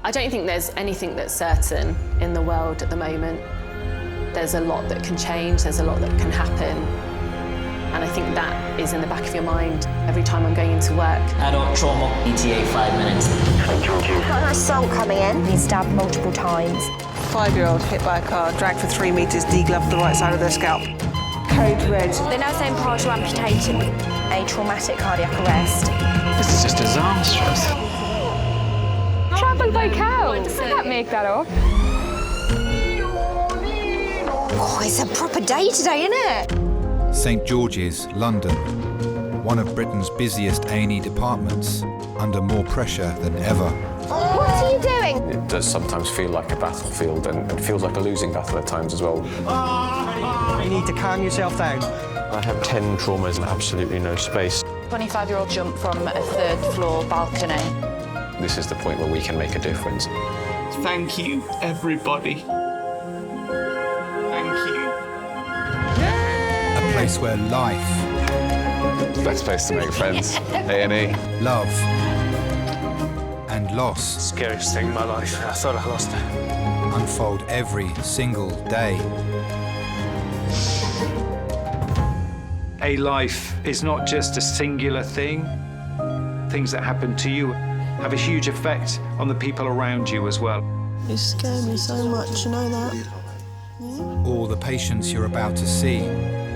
I don't think there's anything that's certain in the world at the moment. There's a lot that can change, there's a lot that can happen. And I think that is in the back of your mind every time I'm going into work. Adult trauma, ETA 5 minutes. Got an assault coming in. He's stabbed multiple times. 5-year-old hit by a car, dragged for 3 metres, degloved the right side of their scalp. Code red. They're now saying partial amputation, a traumatic cardiac arrest. This is just disastrous. Travel by cow. I can't make that up. Oh, it's a proper day today, isn't it? St George's, London, one of Britain's busiest A&E departments, under more pressure than ever. What are you doing? It does sometimes feel like a battlefield and feels like a losing battle at times as well. You need to calm yourself down. I have 10 traumas and absolutely no space. 25-year-old jumped from a 3rd floor balcony. This is the point where we can make a difference. Thank you, everybody. Thank you. A place where life, Best place to make friends, A&E. love, and loss Scariest thing in my life. I thought I lost it. unfold every single day. A life is not just a singular thing. Things that happen to you have a huge effect on the people around you as well. You scare me so much, you know that? All the patients you're about to see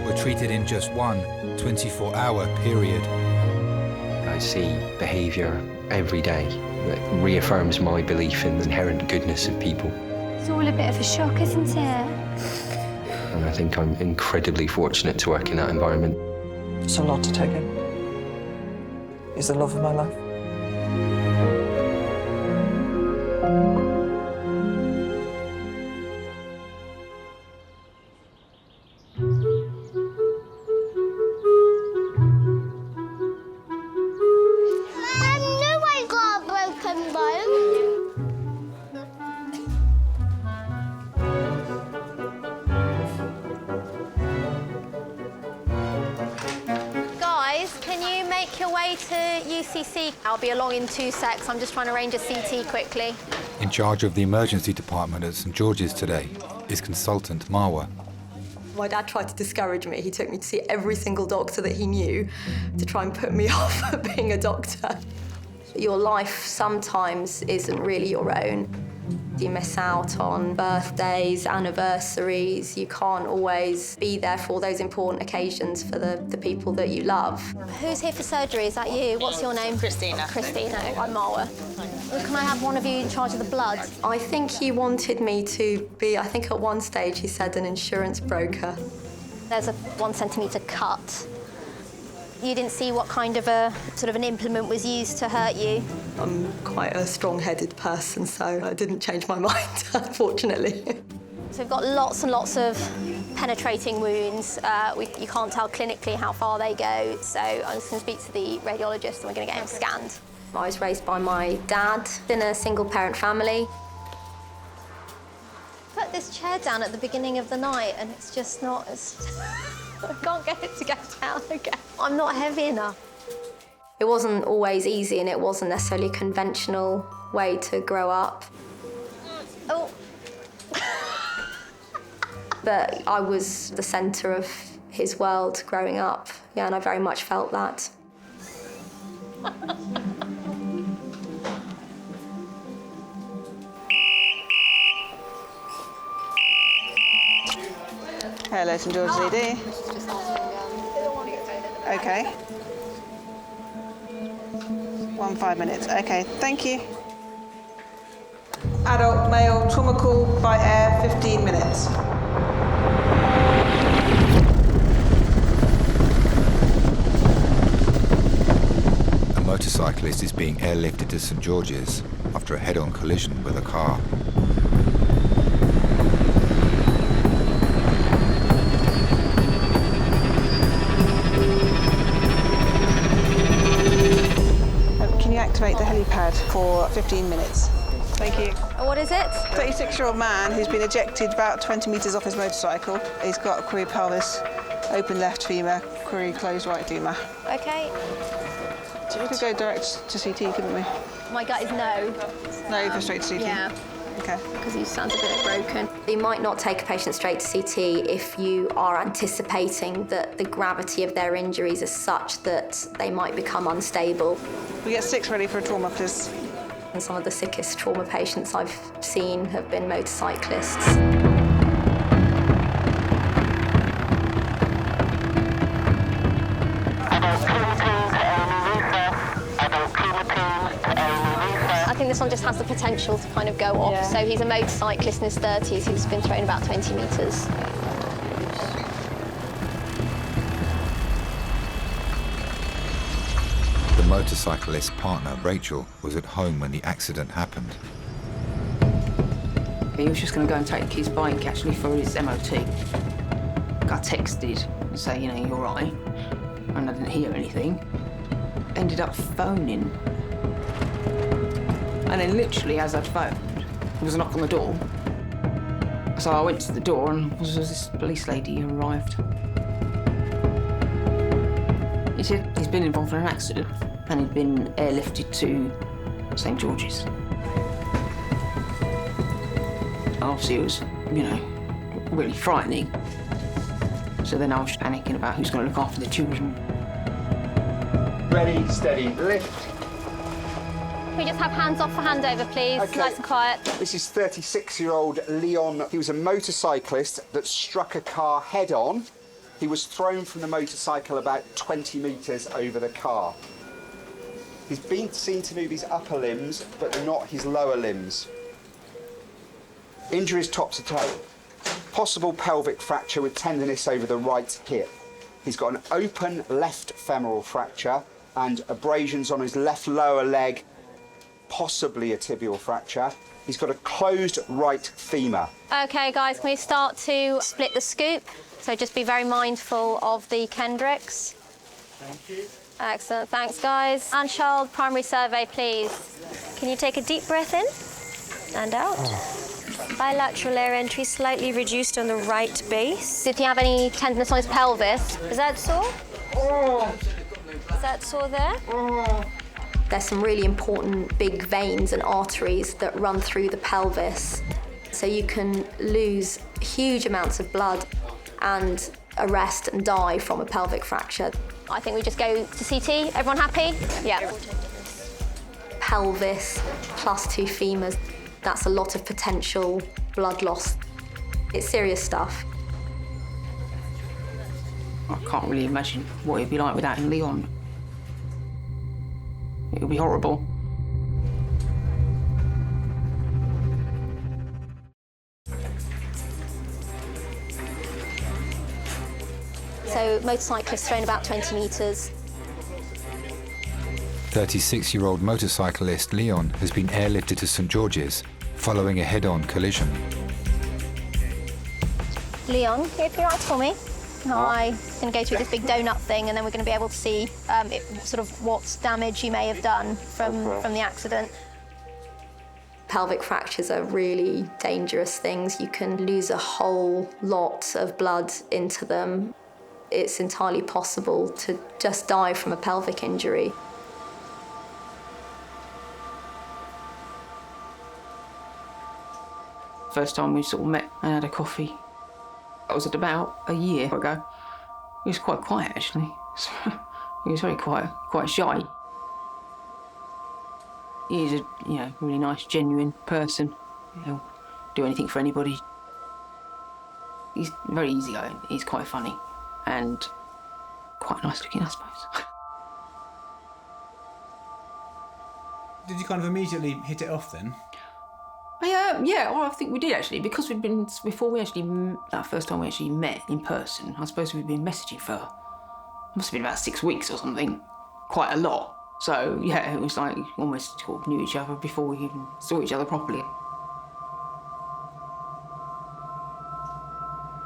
were treated in just one 24-hour period. I see behaviour every day that reaffirms my belief in the inherent goodness of people. It's all a bit of a shock, isn't it? And I think I'm incredibly fortunate to work in that environment. It's a lot to take in. He's the love of my life. I'll be along in 2 secs. I'm just trying to arrange a CT quickly. In charge of the emergency department at St George's today is consultant Marwa. My dad tried to discourage me. He took me to see every single doctor that he knew to try and put me off of being a doctor. Your life sometimes isn't really your own. You miss out on birthdays, anniversaries. You can't always be there for all those important occasions for the people that you love. Who's here for surgery? Is that you? What's your name? Christina. Christina. I'm Marwa. Can I have one of you in charge of the blood? I think he wanted me to be, I think at one stage he said an insurance broker. There's a 1 centimetre cut. You didn't see what kind of a sort of an implement was used to hurt you? I'm quite a strong-headed person, so I didn't change my mind, unfortunately. So we've got lots and lots of penetrating wounds. You can't tell clinically how far they go, so I'm just going to speak to the radiologist and we're going to get him scanned. I was raised by my dad in a single-parent family. Put this chair down at the beginning of the night and it's just not... I can't get it to go down again. I'm not heavy enough. It wasn't always easy and it wasn't necessarily a conventional way to grow up. Oh. But I was the centre of his world growing up, yeah, and I very much felt that. Hello, St George's ED. Okay. 5 minutes. Okay, thank you. Adult male trauma call by air, 15 minutes. A motorcyclist is being airlifted to St George's after a head-on collision with a car. Activate the helipad for 15 minutes. Thank you. What is it? 36-year-old man who's been ejected about 20 metres off his motorcycle. He's got a query pelvis, open left femur, query closed right femur. OK. So we could go direct to CT, couldn't we? My gut is no. No, go straight to CT? Yeah. OK. Because he sounds a bit broken. You might not take a patient straight to CT if you are anticipating that the gravity of their injuries is such that they might become unstable. We get 6 ready for a trauma, please. And some of the sickest trauma patients I've seen have been motorcyclists. I think this one just has the potential to kind of go off. Yeah. So he's a motorcyclist in his 30s who's been thrown about 20 metres. The motorcyclist's partner, Rachel, was at home when the accident happened. He was just going to go and take his bike, actually, for his MOT. Got texted and say, you know, you're all right, and I didn't hear anything. Ended up phoning. And then literally, as I'd phoned, there was a knock on the door. So I went to the door and there was this police lady who arrived. He said he's been involved in an accident and he'd been airlifted to St George's. Obviously it was, you know, really frightening. So then I was panicking about who's going to look after the children. Ready, steady, lift. Can we just have hands off for handover, please? Okay. Nice and quiet. This is 36-year-old Leon. He was a motorcyclist that struck a car head-on. He was thrown from the motorcycle about 20 metres over the car. He's been seen to move his upper limbs, but not his lower limbs. Injuries top to toe. Possible pelvic fracture with tenderness over the right hip. He's got an open left femoral fracture and abrasions on his left lower leg, possibly a tibial fracture. He's got a closed right femur. OK, guys, can we start to split the scoop? So just be very mindful of the Kendricks. Thank you. Excellent, thanks, guys. Anshald, primary survey, please. Can you take a deep breath in and out? Bilateral air entry slightly reduced on the right base. Did he have any tenderness on his pelvis? Is that sore? Is that sore there? There's some really important big veins and arteries that run through the pelvis. So you can lose huge amounts of blood and arrest and die from a pelvic fracture. I think we just go to CT. Everyone happy? Yeah. Pelvis plus 2 femurs. That's a lot of potential blood loss. It's serious stuff. I can't really imagine what it'd be like without Leon. It would be horrible. So motorcyclist thrown about 20 metres. 36-year-old motorcyclist Leon has been airlifted to St George's following a head-on collision. Leon, can you open your eyes for me? Hi. I'm going to go through this big donut thing and then we're going to be able to see sort of what damage you may have done from the accident. Pelvic fractures are really dangerous things. You can lose a whole lot of blood into them. It's entirely possible to just die from a pelvic injury. First time we sort of met and had a coffee. That was at about a year ago. He was quite quiet, actually. He was very quiet, quite shy. He's a really nice, genuine person. He'll do anything for anybody. He's very easygoing. He's quite funny and quite nice looking, I suppose. Did you kind of immediately hit it off then? Yeah, well, I think we did actually, because we'd been, before we actually, that first time we actually met in person, I suppose we'd been messaging for, must have been about 6 weeks or something, quite a lot. So, yeah, it was like almost sort of knew each other before we even saw each other properly.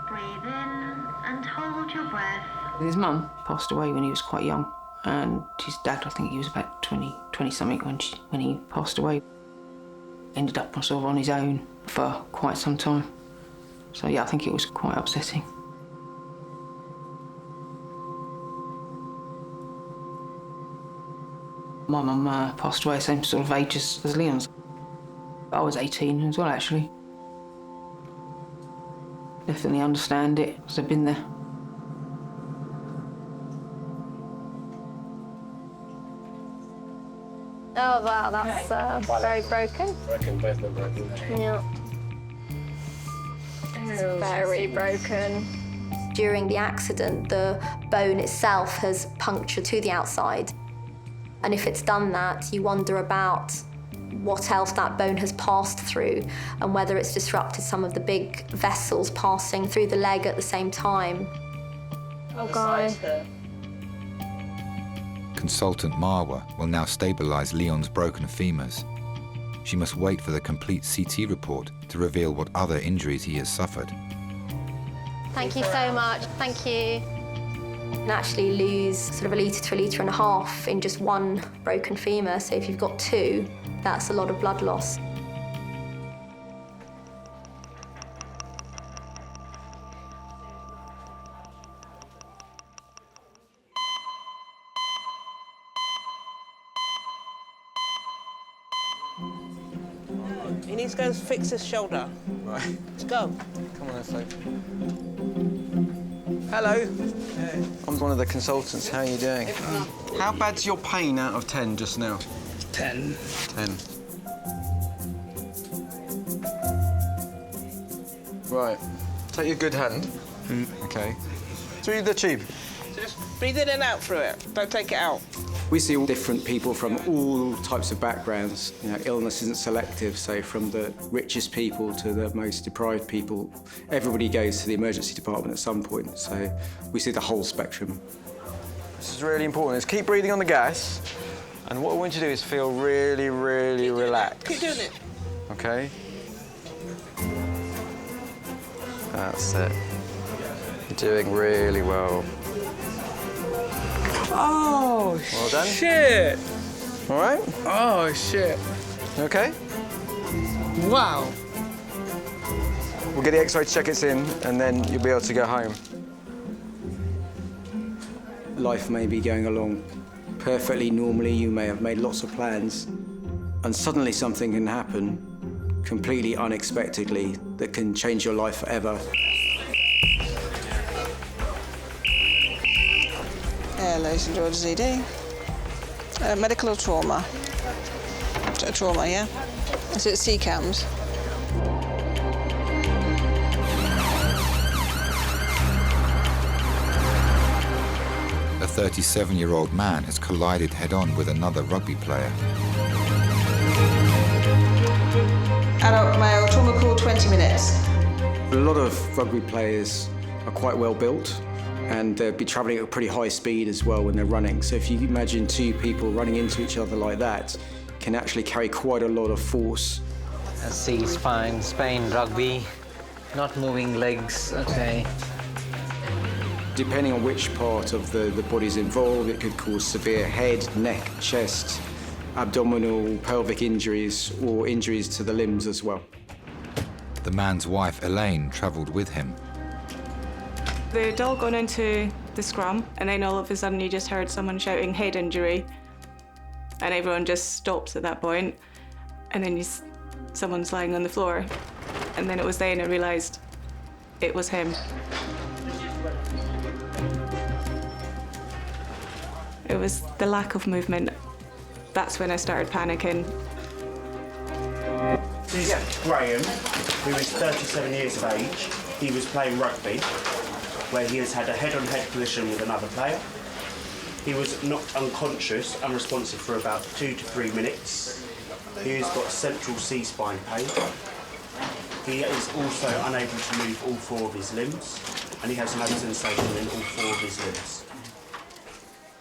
Breathe in and hold your breath. His mum passed away when he was quite young, and his dad, I think he was about 20-something when he passed away. Ended up sort of on his own for quite some time. So yeah, I think it was quite upsetting. My mum passed away same sort of age as Leon's. I was 18 as well, actually. Definitely understand it, because I've been there. Oh wow, that's very broken. Broken, both of them broken. Yeah. It's very broken. During the accident, the bone itself has punctured to the outside. And if it's done that, you wonder about what else that bone has passed through and whether it's disrupted some of the big vessels passing through the leg at the same time. Oh God. Consultant Marwa will now stabilise Leon's broken femurs. She must wait for the complete CT report to reveal what other injuries he has suffered. Thank you so much. Thank you. You can actually lose sort of 1 litre to 1.5 litres in just one broken femur. So if you've got 2, that's a lot of blood loss. He needs to go and fix his shoulder. Right. Let's go. Come on, Soap. Hello. I'm one of the consultants. How are you doing? How bad's your pain out of 10 just now? 10. 10. Right. Take your good hand. Okay. Through the tube. Just breathe in and out through it. Don't take it out. We see all different people from all types of backgrounds. You know, illness isn't selective, so from the richest people to the most deprived people, everybody goes to the emergency department at some point, so we see the whole spectrum. This is really important. Is keep breathing on the gas, and what I want you to do is feel really, really relaxed. Keep doing it. Okay? That's it. You're doing really well. Oh, well done. Shit. All right? Oh, shit. You okay? Wow. We'll get the X-ray check-its in, and then you'll be able to go home. Life may be going along perfectly normally, you may have made lots of plans, and suddenly something can happen completely unexpectedly that can change your life forever. Hello, St George's ED. Medical or trauma? Trauma, yeah? Is it C-cams? A 37-year-old man has collided head-on with another rugby player. Adult male, trauma call, 20 minutes. A lot of rugby players are quite well built, and they'll be travelling at a pretty high speed as well when they're running. So if you imagine 2 people running into each other like that, can actually carry quite a lot of force. Let's see, spine, rugby, not moving legs, okay. Depending on which part of the body's involved, it could cause severe head, neck, chest, abdominal, pelvic injuries, or injuries to the limbs as well. The man's wife, Elaine, travelled with him. They'd all gone into the scrum, and then all of a sudden you just heard someone shouting head injury, and everyone just stops at that point, and then someone's lying on the floor, and then it was then I realised it was him. It was the lack of movement. That's when I started panicking. Yeah, Graham, who is 37 years of age, he was playing rugby, where he has had a head-on-head collision with another player. He was knocked unconscious, unresponsive for about 2 to 3 minutes. He has got central C-spine pain. He is also unable to move all 4 of his limbs, and he has no sensation in all 4 of his limbs.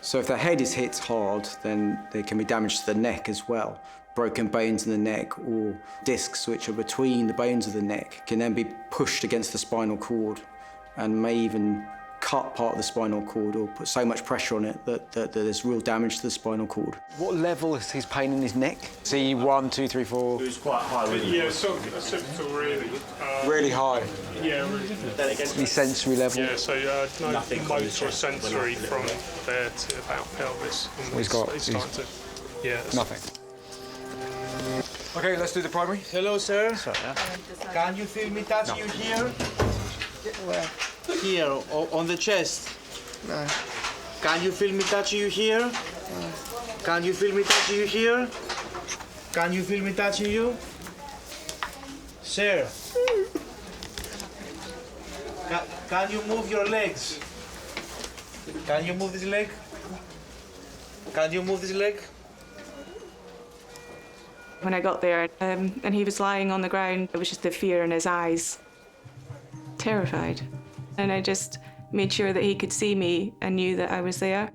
So if the head is hit hard, then there can be damage to the neck as well. Broken bones in the neck or discs which are between the bones of the neck can then be pushed against the spinal cord and may even cut part of the spinal cord or put so much pressure on it that there's real damage to the spinal cord. What level is his pain in his neck? See, 1, 2, 3, 4. It was quite high, wasn't it? Yeah, so really. Really high? Yeah, really. Any sensory level? Yeah, so no motor sensory from there to about pelvis. He's starting to Yes. Nothing. Okay, let's do the primary. Hello, sir. Sorry, yeah. Can you feel me touching you here? Where? Here, on the chest. No. Can you feel me touching you here? No. Can you feel me touching you here? Can you feel me touching you? Sir. Can you move your legs? Can you move this leg? Can you move this leg? When I got there and he was lying on the ground, it was just the fear in his eyes. Terrified. And I just made sure that he could see me and knew that I was there.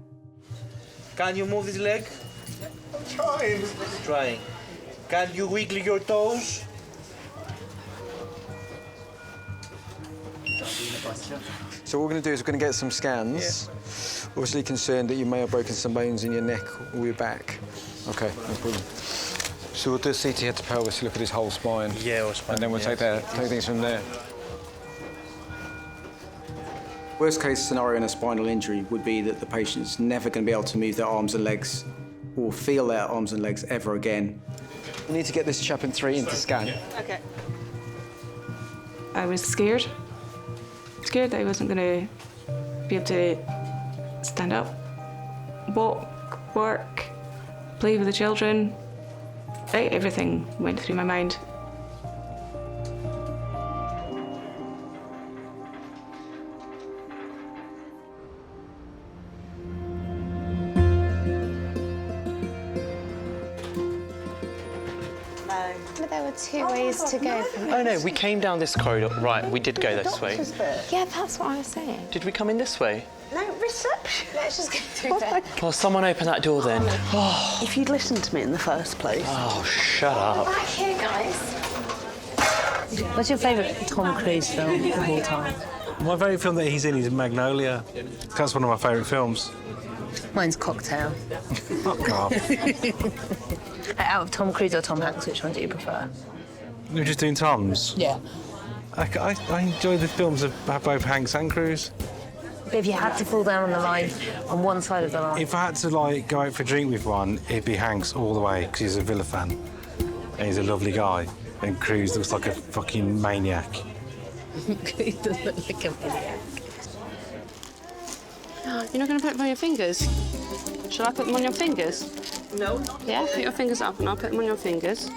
Can you move this leg? Trying. Trying. Can you wiggle your toes? So what we're going to do is we're going to get some scans. Yeah. Obviously concerned that you may have broken some bones in your neck or your back. Okay, no problem. So we'll do a CT head to pelvis to look at his whole spine. Yeah, or spine. And then we'll take things from there. Worst case scenario in a spinal injury would be that the patient's never going to be able to move their arms and legs or feel their arms and legs ever again. We need to get this chap in 3 into scan. Okay. I was scared. Scared that I wasn't going to be able to stand up, walk, work, play with the children. Everything went through my mind. But there were 2 ways to go from Oh no, we came down this corridor. Right, we did go this way. Yeah, that's what I was saying. Did we come in this way? No, reception. Let's just go through there. Well, someone open that door then. If you'd listened to me in the first place. Oh, shut up. Back here, guys. What's your favourite Tom Cruise film of all time? My favourite film that he's in is Magnolia. That's one of my favourite films. Mine's Cocktail. Fuck off. Out of Tom Cruise or Tom Hanks, which one do you prefer? We're just doing Tom's. Yeah. I enjoy the films of both Hanks and Cruise. But if you had to fall down on the line, on one side of the line... If I had to, like, go out for a drink with one, it'd be Hanks all the way, because he's a Villa fan. And he's a lovely guy. And Cruise looks like a fucking maniac. He does look like a maniac. You're not going to put them on your fingers? Shall I put them on your fingers? No. Yeah, put your fingers up and I'll put them on your fingers.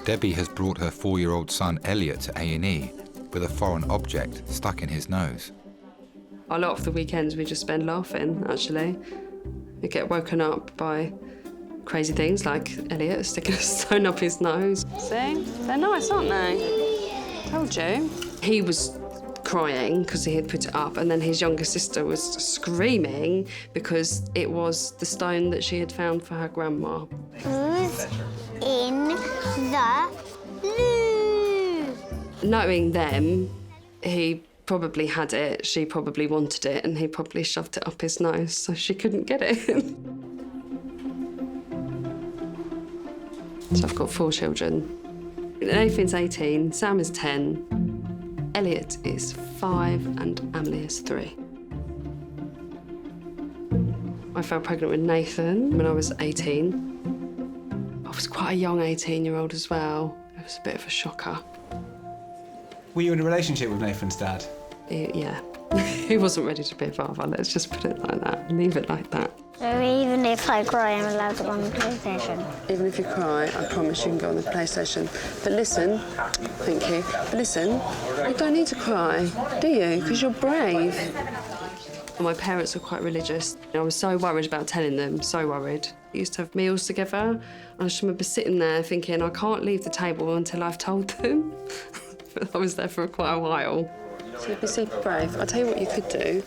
Debbie has brought her 4-year-old son Elliot to A&E with a foreign object stuck in his nose. A lot of the weekends we just spend laughing, actually. We get woken up by crazy things like Elliot sticking a stone up his nose. See? They're nice, aren't they? Told you. He was crying because he had put it up, and then his younger sister was screaming because it was the stone that she had found for her grandma. Who's in the loo? Knowing them, he probably had it, she probably wanted it, and he probably shoved it up his nose so she couldn't get it. So I've got 4 children. Nathan's 18, Sam is 10, Elliot is 5, and Emily is 3. I fell pregnant with Nathan when I was 18. I was quite a young 18-year-old as well. It was a bit of a shocker. Were you in a relationship with Nathan's dad? Yeah. He wasn't ready to be a father, let's just put it like that, leave it like that. So even if I cry, I'm allowed to go on the PlayStation? Even if you cry, I promise you can go on the PlayStation. But listen, thank you, but listen, you don't need to cry, do you? Because you're brave. My parents were quite religious. I was so worried about telling them, so worried. We used to have meals together. I just remember sitting there thinking, I can't leave the table until I've told them. But I was there for quite a while. So be super brave. I'll tell you what you could do,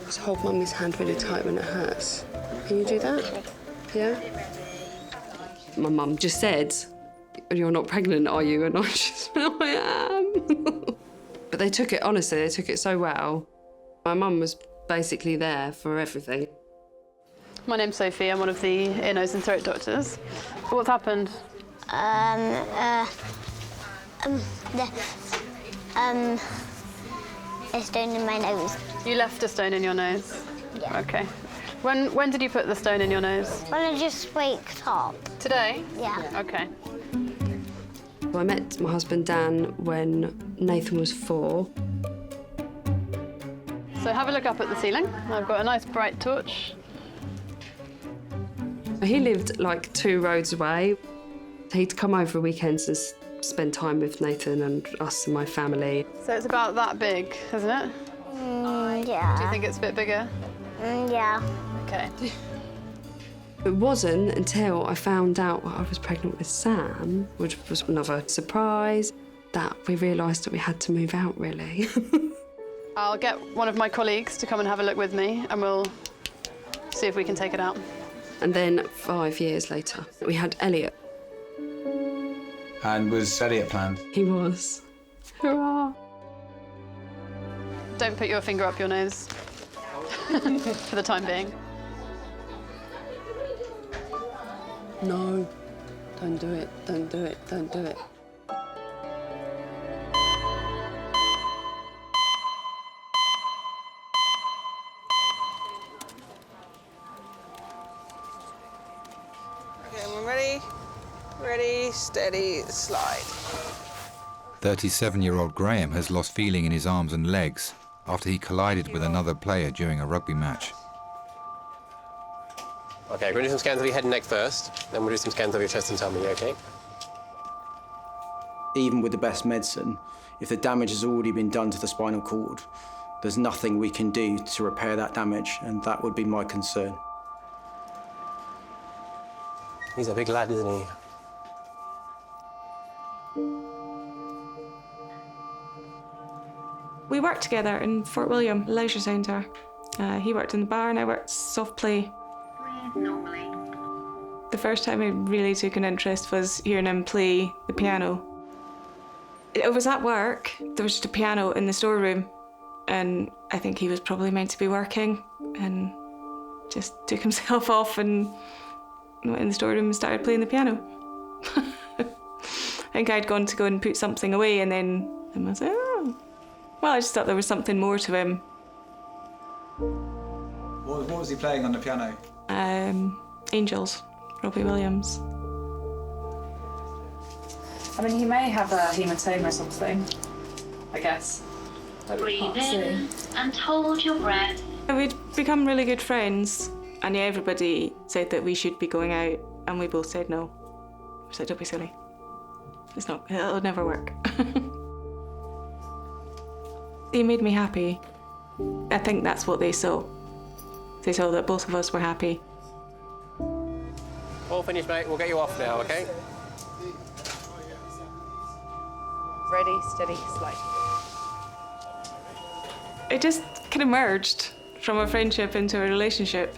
is hold Mummy's hand really tight when it hurts. Can you do that? Yeah? My mum just said, you're not pregnant, are you? And I just went, I am. But they took it, honestly, they took it so well. My mum was basically there for everything. My name's Sophie, I'm one of the ear, nose and throat doctors. What's happened? A stone in my nose. You left a stone in your nose? Yeah. OK. When did you put the stone in your nose? When I just waked up. Today? Yeah. Okay. I met my husband Dan when Nathan was 4. So have a look up at the ceiling. I've got a nice bright torch. He lived like 2 roads away. He'd come over weekends and spend time with Nathan and us and my family. So it's about that big, isn't it? Yeah. Do you think it's a bit bigger? Yeah. Okay. It wasn't until I found out I was pregnant with Sam, which was another surprise, that we realised that we had to move out, really. I'll get one of my colleagues to come and have a look with me and we'll see if we can take it out. And then 5 years later, we had Elliot. And was Elliot planned? He was. Hurrah! Don't put your finger up your nose for the time being. No, don't do it, don't do it, don't do it. Okay, we're ready. Ready, steady, slide. 37-year-old Graham has lost feeling in his arms and legs after he collided with another player during a rugby match. Okay, we're going to do some scans of your head and neck first, then we'll do some scans of your chest and tummy, okay? Even with the best medicine, if the damage has already been done to the spinal cord, there's nothing we can do to repair that damage, and that would be my concern. He's a big lad, isn't he? We worked together in Fort William Leisure Centre. He worked in the bar and I worked soft play. The first time I really took an interest was hearing him play the piano. It was at work, there was just a piano in the storeroom, and I think he was probably meant to be working and just took himself off and went in the storeroom and started playing the piano. I think I'd gone to go and put something away and then I was like, oh. Well, I just thought there was something more to him. What was he playing on the piano? Angels, Robbie Williams. I mean, he may have a hematoma or something, I guess. Breathe in and hold your breath. We'd become really good friends, and yeah, everybody said that we should be going out, and we both said no. We said, don't be silly. It'll never work. He made me happy. I think that's what they saw. They saw that both of us were happy. All finished, mate. We'll get you off now, okay? Ready, steady, slide. It just kind of merged from a friendship into a relationship.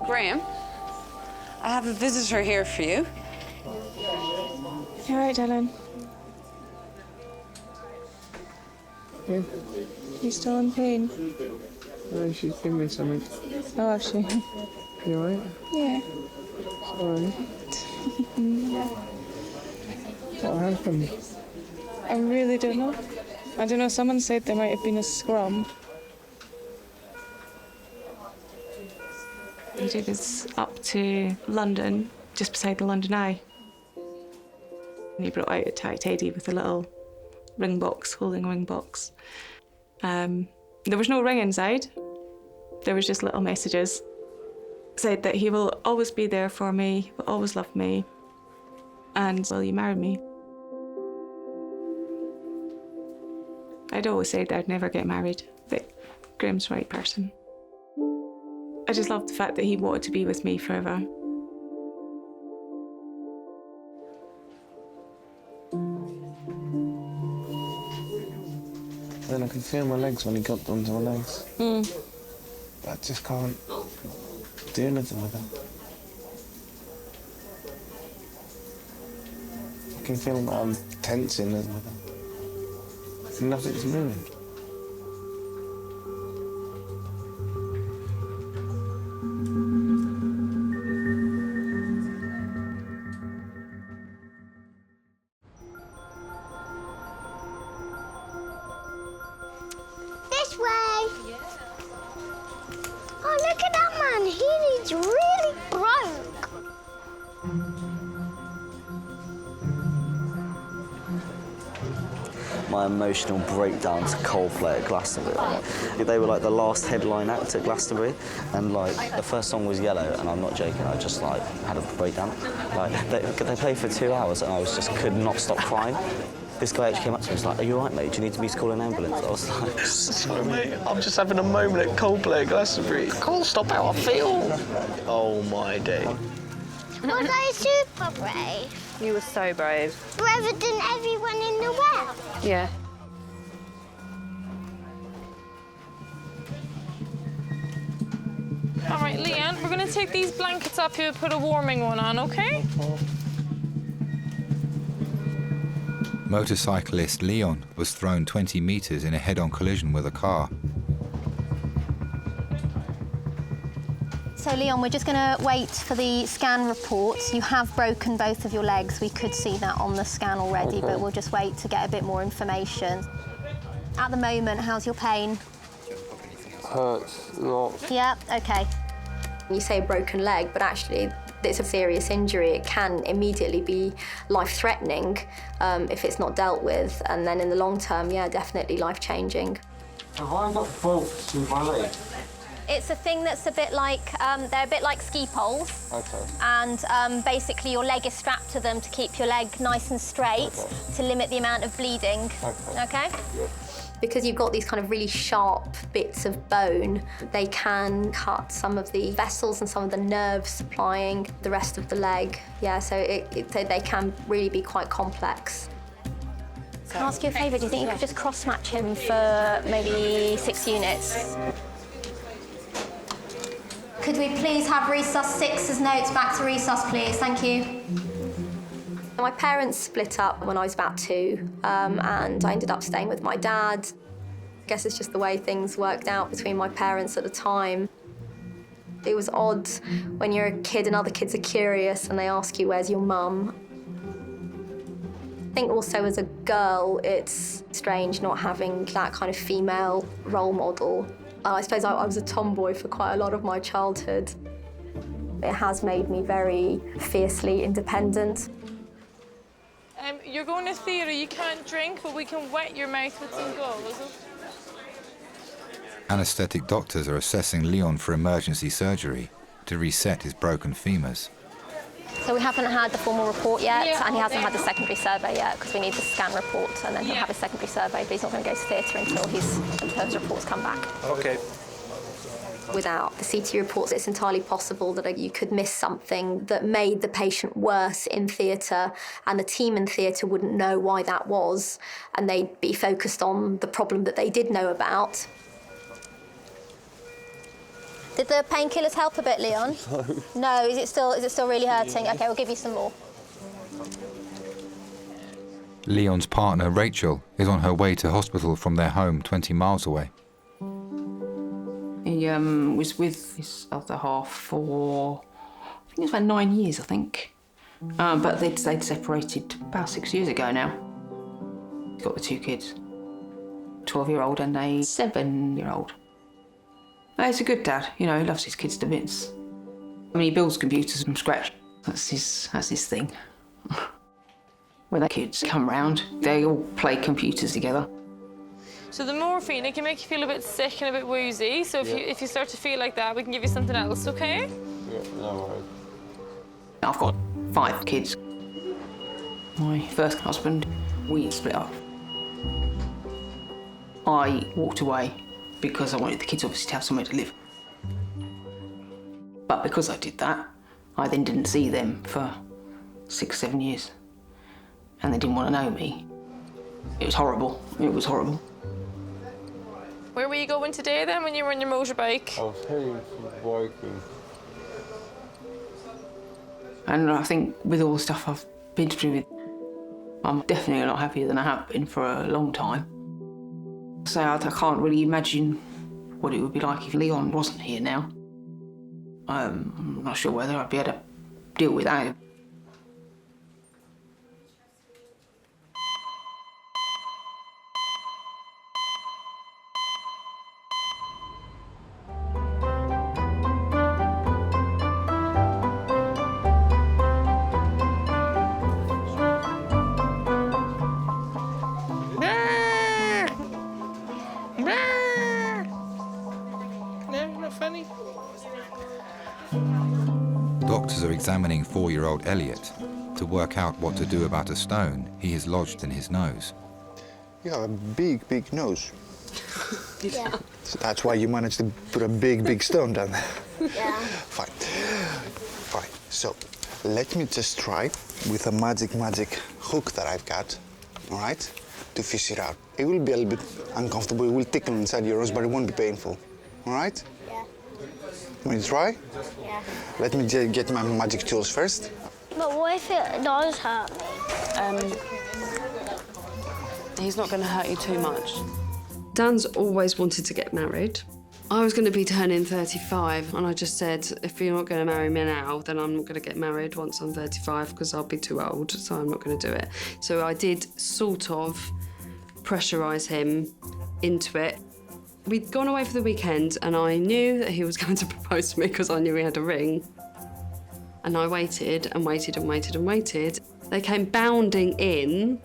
Graham, I have a visitor here for you. You all right, Dylan? Yeah. You still in pain? No, she's giving me something. Oh, has she? You alright? Yeah. Sorry. What happened? I really don't know. I don't know, someone said there might have been a scrum. He took us up to London, just beside the London Eye. And he brought out a tight teddy with a little ring box, holding a ring box. There was no ring inside. There was just little messages. Said that he will always be there for me, will always love me, and will you marry me? I'd always said I'd never get married, but Graham's the right person. I just loved the fact that he wanted to be with me forever. Then I can feel my legs when he got onto my legs. Mm. But I just can't do anything with them. I can feel that I'm tensing with them. Nothing's moving. Look at that man. He's really broke. My emotional breakdown to Coldplay at Glastonbury. They were like the last headline act at Glastonbury, and like the first song was Yellow, and I'm not joking, I just like had a breakdown. Like they played for 2 hours, and I could not stop crying. This guy actually came up to me and was like, "Are you all right, mate? Do you need me to call an ambulance?" I was like, Sorry, mate. I'm just having a moment at Coldplay at Glastonbury. I can't stop how I feel. Oh, my day. Was I super brave? You were so brave. Braver than everyone in the world. Yeah. All right, Leanne, we're going to take these blankets up here and put a warming one on, OK? Motorcyclist Leon was thrown 20 metres in a head-on collision with a car. So, Leon, we're just going to wait for the scan reports. You have broken both of your legs. We could see that on the scan already, but we'll just wait to get a bit more information. At the moment, how's your pain? Hurts a lot. Yeah, OK. You say broken leg, but actually it's a serious injury. It can immediately be life-threatening if it's not dealt with, and then in the long term, yeah, definitely life-changing. Have I got bolts in my leg? It's a thing that's a bit like, they're a bit like ski poles. Okay. And basically your leg is strapped to them to keep your leg nice and straight, to limit the amount of bleeding. Okay? Yeah. Because you've got these kind of really sharp bits of bone, they can cut some of the vessels and some of the nerves supplying the rest of the leg. Yeah, so they can really be quite complex. Can I ask you a favour? Do you think you could just cross-match him for maybe 6 units? Could we please have resus 6's notes back to resus, please? Thank you. My parents split up when I was about 2, and I ended up staying with my dad. I guess it's just the way things worked out between my parents at the time. It was odd when you're a kid and other kids are curious and they ask you, "Where's your mum?" I think also as a girl, it's strange not having that kind of female role model. I suppose I was a tomboy for quite a lot of my childhood. It has made me very fiercely independent. You're going to theatre, you can't drink, but we can wet your mouth with some gauze. Anaesthetic doctors are assessing Leon for emergency surgery to reset his broken femurs. So we haven't had the formal report yet, and he hasn't had the secondary survey yet, because we need the scan report, and then he'll have a secondary survey, but he's not going to go to theatre until his reports come back. OK. Without the CT reports, it's entirely possible that you could miss something that made the patient worse in theatre, and the team in theatre wouldn't know why that was, and they'd be focused on the problem that they did know about. Did the painkillers help a bit, Leon? No. Is it still really hurting? OK, we'll give you some more. Leon's partner, Rachel, is on her way to hospital from their home 20 miles away. He was with his other half for, I think it was about 9 years, I think. But they'd separated about 6 years ago now. He's got the 2 kids, 12-year-old and a 7-year-old. He's a good dad, you know, he loves his kids to bits. I mean, he builds computers from scratch. That's his thing. When the kids come round, they all play computers together. So the morphine, it can make you feel a bit sick and a bit woozy. So if you start to feel like that, we can give you something else, OK? Yeah, no worries. I've got 5 kids. My first husband, we split up. I walked away because I wanted the kids obviously to have somewhere to live. But because I did that, I then didn't see them for 6, 7 years. And they didn't want to know me. It was horrible. It was horrible. Where were you going today then when you were on your motorbike? I was heading to biking. And I think with all the stuff I've been through, I'm definitely not happier than I have been for a long time. So I can't really imagine what it would be like if Leon wasn't here now. I'm not sure whether I'd be able to deal with that. Danny. Doctors are examining 4-year-old Elliot to work out what to do about a stone he has lodged in his nose. You have a big, big nose. Yeah. So that's why you managed to put a big, big stone down there. Yeah. Fine. Fine. So, let me just try with a magic hook that I've got, all right, to fish it out. It will be a little bit uncomfortable. It will tickle inside your nose, but it won't be painful. All right? Yeah. Want to try? Yeah. Let me get my magic tools first. But what if it does hurt me? He's not going to hurt you too much. Dan's always wanted to get married. I was going to be turning 35, and I just said, if you're not going to marry me now, then I'm not going to get married once I'm 35 because I'll be too old, so I'm not going to do it. So I did sort of pressurise him into it. We'd gone away for the weekend, and I knew that he was going to propose to me because I knew he had a ring. And I waited and waited and waited and waited. They came bounding in.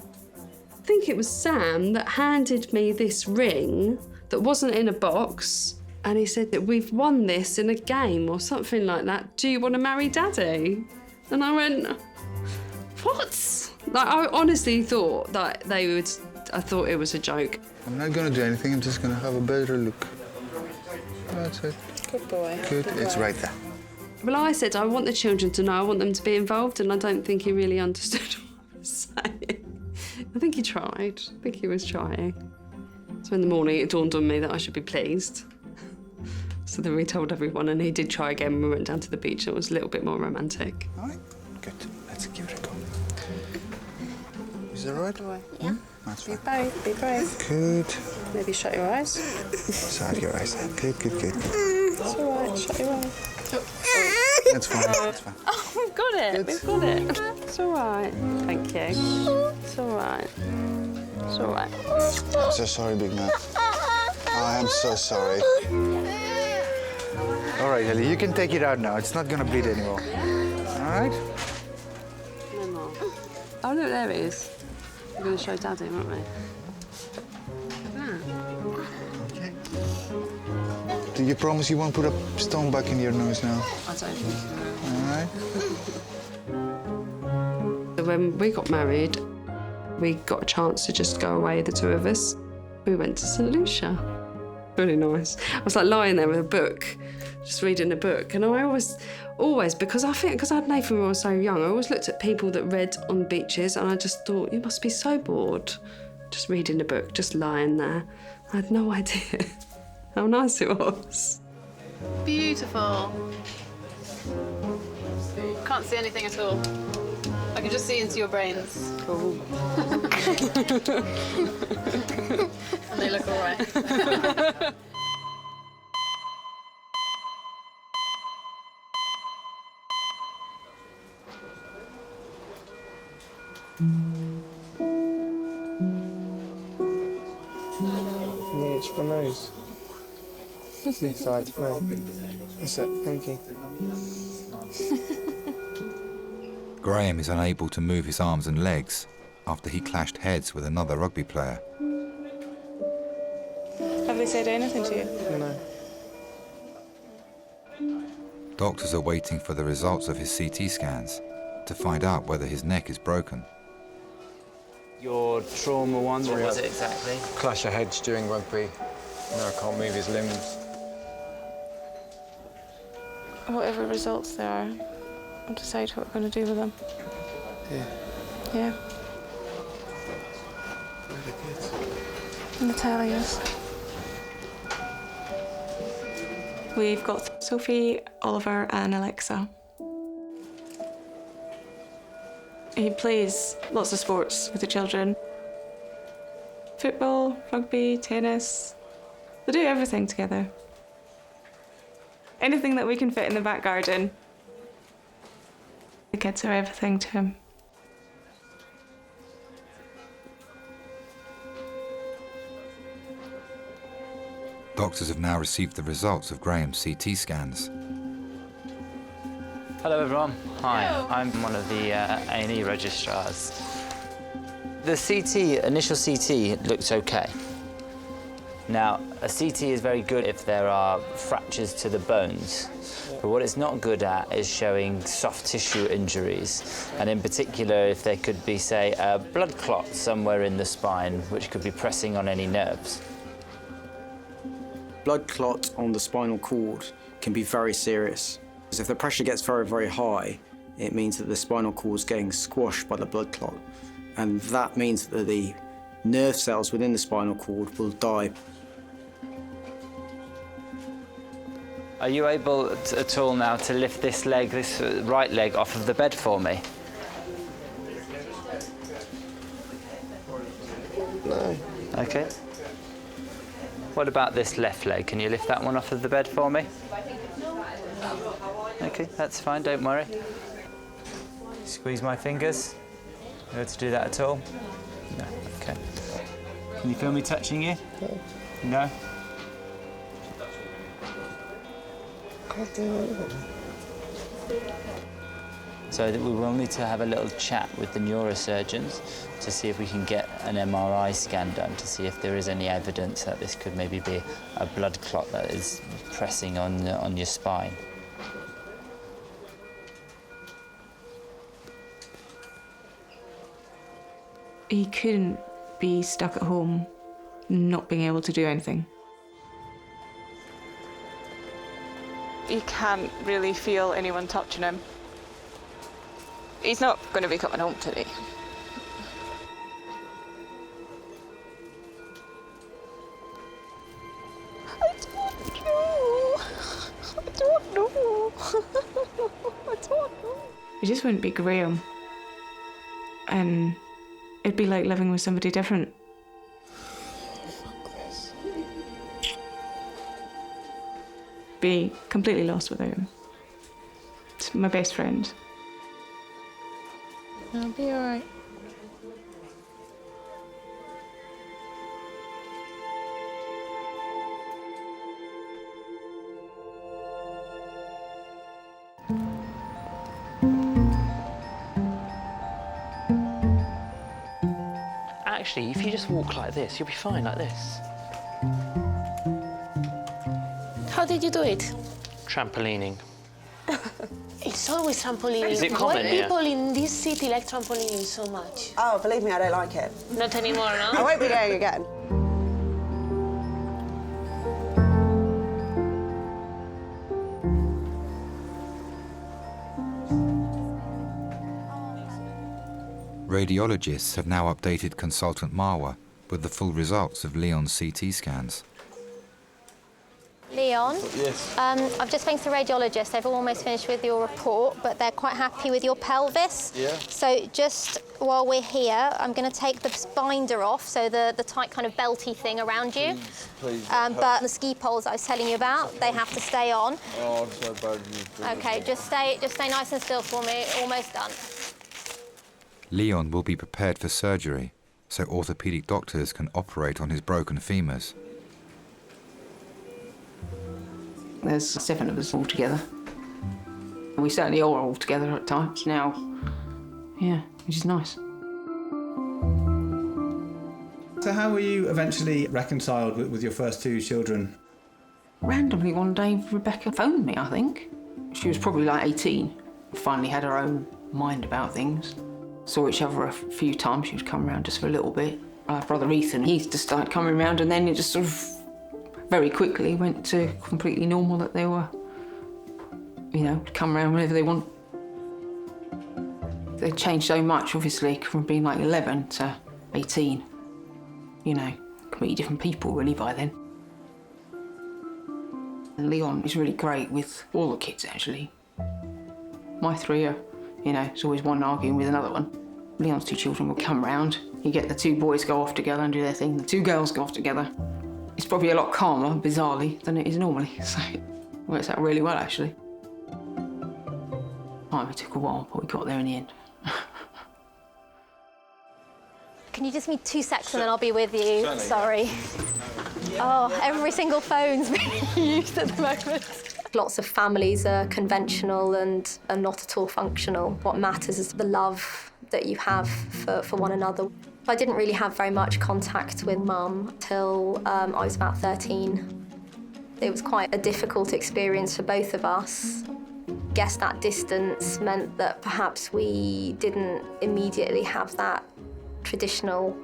I think it was Sam that handed me this ring that wasn't in a box, and he said that we've won this in a game or something like that. Do you want to marry Daddy? And I went, what? Like, I honestly thought that they would, I thought it was a joke. I'm not going to do anything. I'm just going to have a better look. That's it. Good boy. Good. It's right there. Well, I said I want the children to know, I want them to be involved, and I don't think he really understood what I was saying. I think he tried. I think he was trying. So in the morning, it dawned on me that I should be pleased. So then we told everyone, and he did try again. We went down to the beach, and it was a little bit more romantic. All right, good. Let's give it a go. Is that right? Yeah. That's Be fine. brave, be brave. Good. Maybe shut your eyes. Shut your eyes. Good. It's all right, shut your eyes. That's fine. That's fine. Oh, we've got it, we've got it. It's all right. Thank you. It's all right. It's all right. I'm so sorry, big man. I am so sorry. All right, Ellie, you can take it out now. It's not going to bleed anymore. All right? No more. Oh, look, there it is. We're going to show Daddy, aren't we? Okay. Do you promise you won't put a stone back in your nose now? I don't think so. All right. When we got married, we got a chance to just go away, the two of us. We went to St Lucia. Really nice. I was like lying there with a book, just reading a book, and I always, because I think, because I had Nathan when I was so young, I always looked at people that read on beaches, and I just thought, you must be so bored, just reading a book, just lying there. I had no idea how nice it was. Beautiful. Can't see anything at all. I can just see into your brains. Cool. And they look all right. Yeah, it's my nose. This side, right. That's it, thank you. Graham is unable to move his arms and legs after he clashed heads with another rugby player. Have they said anything to you? No. Doctors are waiting for the results of his CT scans to find out whether his neck is broken. Your trauma one? What was it exactly? Clash of heads during rugby. Now I can't move his limbs. Whatever results there are, I'll decide what we're going to do with them. Yeah. Yeah. Where are the kids? And the telly is. We've got Sophie, Oliver and Alexa. He plays lots of sports with the children. Football, rugby, tennis. They do everything together. Anything that we can fit in the back garden. The kids are everything to him. Doctors have now received the results of Graham's CT scans. Hello everyone. Hi, I'm one of the A&E registrars. The initial CT looked okay. Now, a CT is very good if there are fractures to the bones, but what it's not good at is showing soft tissue injuries, and in particular if there could be, say, a blood clot somewhere in the spine, which could be pressing on any nerves. Blood clot on the spinal cord can be very serious. Because if the pressure gets very, very high, it means that the spinal cord is getting squashed by the blood clot, and that means that the nerve cells within the spinal cord will die. Are you able at all now to lift this leg, this right leg, off of the bed for me? No. Okay. What about this left leg? Can you lift that one off of the bed for me? Okay, that's fine, don't worry. Squeeze my fingers. You able to do that at all? No, okay. Can you feel me touching you? No? So that we will need to have a little chat with the neurosurgeons to see if we can get an MRI scan done to see if there is any evidence that this could maybe be a blood clot that is pressing on your spine. He couldn't be stuck at home, not being able to do anything. He can't really feel anyone touching him. He's not going to be coming home today. I don't know. I don't know. It just wouldn't be Graham. And it'd be like living with somebody different. Be completely lost without him. It's my best friend. I'll be all right. Actually, if you just walk like this, you'll be fine like this. How did you do it? Trampolining. It's always trampolining. Is it common Why here? people in this city like trampolining so much? Oh, believe me, I don't like it. Not anymore, no? I won't be going again. Radiologists have now updated consultant Marwa with the full results of Leon's CT scans. Leon, Yes. I've just spoken to the radiologist. They've almost finished with your report, but they're quite happy with your pelvis. Yeah. So just while we're here, I'm going to take the binder off, so the tight kind of belty thing around you. Please. But the ski poles I was telling you about, they have to stay on. Oh, I'm so bad. Okay, just stay nice and still for me. Almost done. Leon will be prepared for surgery, so orthopaedic doctors can operate on his broken femurs. There's 7 of us all together. We certainly are all together at times now. Yeah, which is nice. So how were you eventually reconciled with your first 2 children? Randomly one day, Rebecca phoned me, I think. She was probably like 18. Finally had her own mind about things. Saw each other a few times. She would come around just for a little bit. My brother Ethan, he just started coming around, and then it just sort of very quickly went to completely normal, that they were, you know, come around whenever they want. They changed so much, obviously, from being like 11 to 18. You know, completely different people really by then. And Leon is really great with all the kids, actually. My 3 are, you know, it's always one arguing with another one. Leon's 2 children will come round. You get the 2 boys go off together and do their thing. The 2 girls go off together. It's probably a lot calmer, bizarrely, than it is normally. So it works out really well, actually. It took a while, but we got there in the end. Can you just give me 2 seconds and then I'll be with you? Certainly. Sorry. Oh, every single phone's being used at the moment. Lots of families are conventional and are not at all functional. What matters is the love that you have for one another. I didn't really have very much contact with Mum till I was about 13. It was quite a difficult experience for both of us. I guess that distance meant that perhaps we didn't immediately have that traditional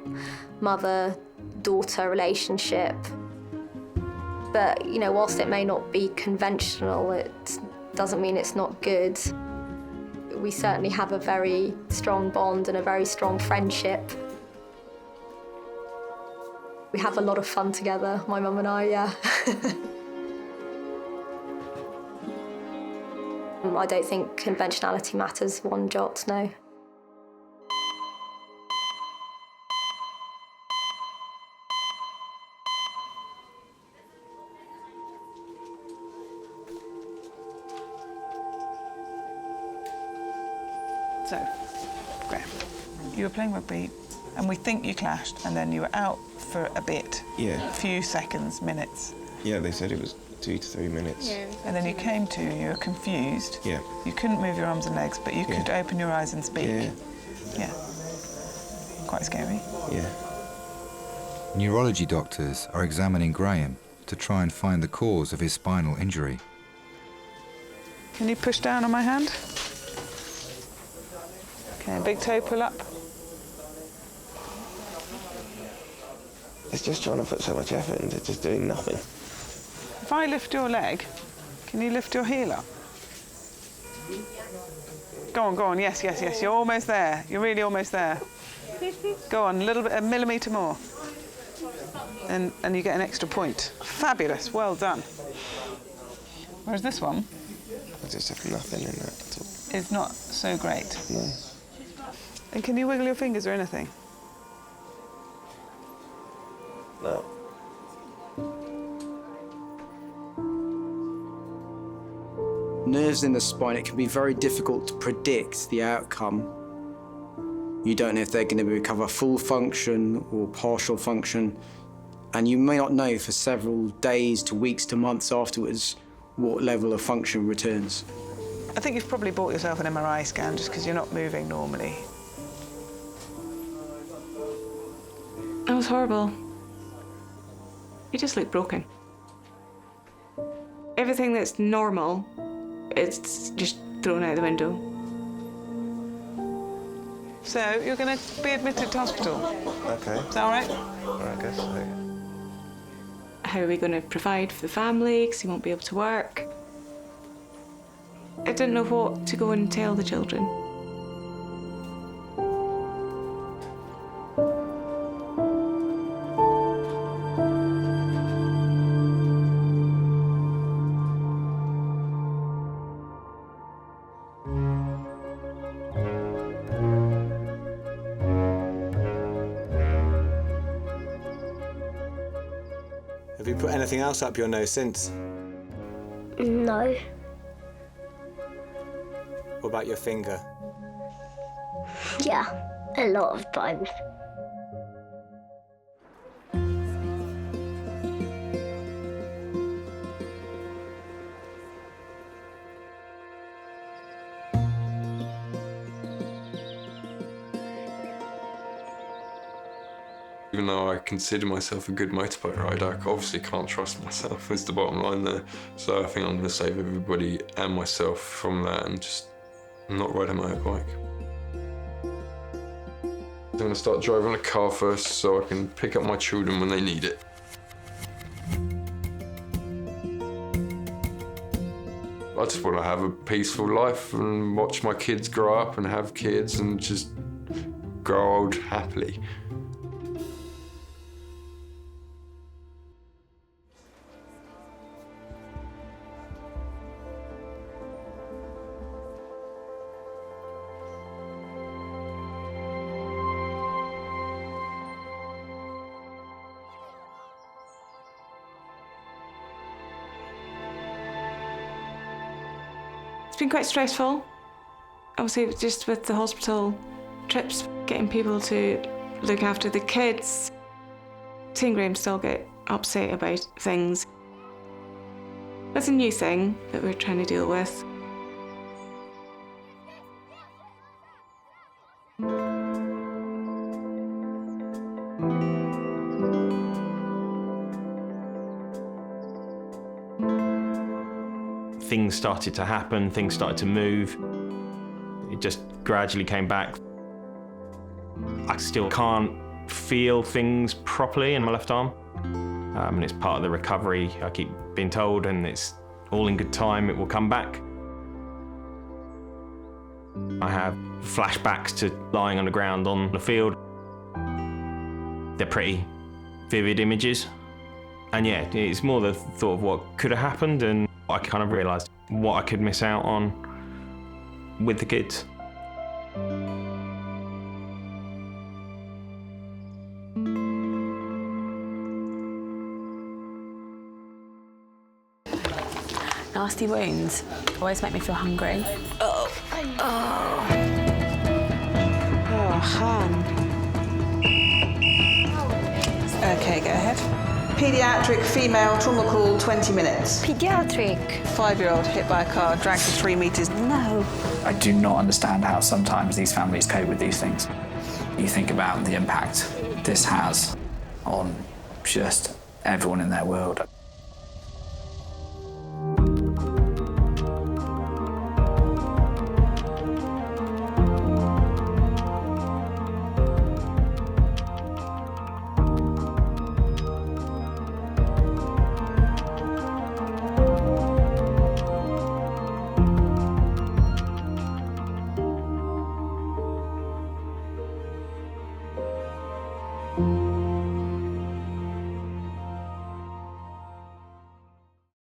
mother-daughter relationship. But, you know, whilst it may not be conventional, it doesn't mean it's not good. We certainly have a very strong bond and a very strong friendship. We have a lot of fun together, my mum and I, yeah. I don't think conventionality matters one jot, no. So, Graham, you were playing rugby and we think you clashed and then you were out for a bit. Yeah. A few seconds, minutes. Yeah, they said it was 2 to 3 minutes. Yeah. And then you came to, you were confused. Yeah. You couldn't move your arms and legs, but you could open your eyes and speak. Yeah. Yeah. Quite scary. Yeah. Neurology doctors are examining Graham to try and find the cause of his spinal injury. Can you push down on my hand? Okay, big toe pull up. It's just trying to put so much effort into just doing nothing. If I lift your leg, can you lift your heel up? Go on, yes, yes, yes, you're almost there. You're really almost there. Go on, a millimetre more. And you get an extra point. Fabulous, well done. Whereas this one? I just have nothing in that at all. It's not so great. No. And can you wiggle your fingers or anything? No. Nerves in the spine, it can be very difficult to predict the outcome. You don't know if they're going to recover full function or partial function, and you may not know for several days to weeks to months afterwards what level of function returns. I think you've probably bought yourself an MRI scan just because you're not moving normally. That was horrible. You just look broken. Everything that's normal, it's just thrown out the window. So, you're going to be admitted to hospital. Okay. Is that all right? I guess so. How are we going to provide for the family, because he won't be able to work? I didn't know what to go and tell the children. Have you put anything else up your nose since? No. What about your finger? Yeah, a lot of times. Even though I consider myself a good motorbike rider, I obviously can't trust myself, is the bottom line there. So I think I'm going to save everybody and myself from that and just not ride a motorbike. I'm going to start driving a car first so I can pick up my children when they need it. I just want to have a peaceful life and watch my kids grow up and have kids and just grow old happily. It's been quite stressful. Obviously, just with the hospital trips, getting people to look after the kids. Seeing Graham still get upset about things. That's a new thing that we're trying to deal with. things started to happen, things started to move. It just gradually came back. I still can't feel things properly in my left arm. And it's part of the recovery, I keep being told, and it's all in good time, it will come back. I have flashbacks to lying on the ground on the field. They're pretty vivid images. And yeah, it's more the thought of what could have happened, and I kind of realised what I could miss out on with the kids. Nasty wounds always make me feel hungry. Oh, Han. Okay, go ahead. Paediatric female trauma call, 20 minutes. Pediatric. 5-year-old hit by a car, dragged to 3 metres. No. I do not understand how sometimes these families cope with these things. You think about the impact this has on just everyone in their world.